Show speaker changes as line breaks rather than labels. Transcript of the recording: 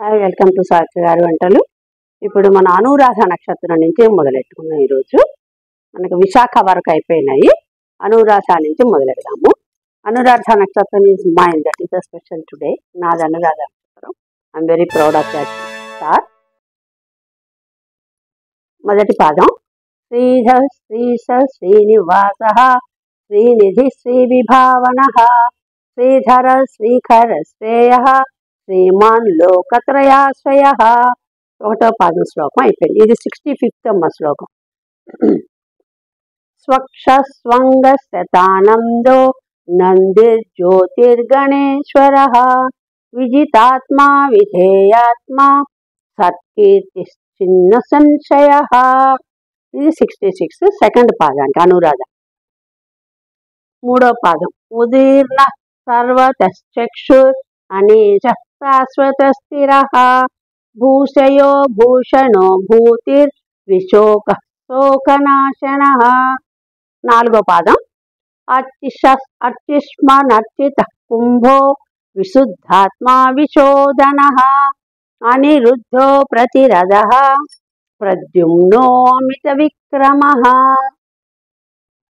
Hi, welcome to సాక్షి గారి వంటలు. ఇప్పుడు మన అనురాధ నక్షత్రం నుంచి మొదలెట్టుకున్నాం. ఈరోజు మనకు విశాఖ వరకు అయిపోయినాయి. అనురాధ నుంచి మొదలెడదాము. అనురాధ నక్షత్రం is mine, that is the special today. నాది అనురాధ నక్షత్రం. I'm very proud of that star. మొదటి పాదం శ్రీధర్ శ్రీశ శ్రీనివాస శ్రీనిధి శ్రీ విభావన శ్రీధర శ్రీఖర శ్రేయ శ్రీమాన్ లోకత్రయాశ్రయ. ఒకటో పాదం శ్లోకం అయిపోయింది. ఇది 65వ శ్లోకం. స్వక్ష స్వంగ శతానందో నందిర్జ్యోతిర్గణేశ్వర విజితాత్మా విధేయాత్మా సత్కీర్తి చిన్న సంశయ. ఇది 66 సెకండ్ పాదానికి అనురాధ. మూడో పాదం ఉదీర్ణ సర్వతశ్చక్షుర్ అనీశ శాశ్వత స్థిర భూషయో భూషణో భూతిర్ విశోక శోకనాశన. నాలుగో పాదం అర్చిష్మనర్చిత కుంభో విశుద్ధాత్మా విశోధన అనిరుద్ధో ప్రతిరథ ప్రద్యుమ్నో అమిత విక్రమ.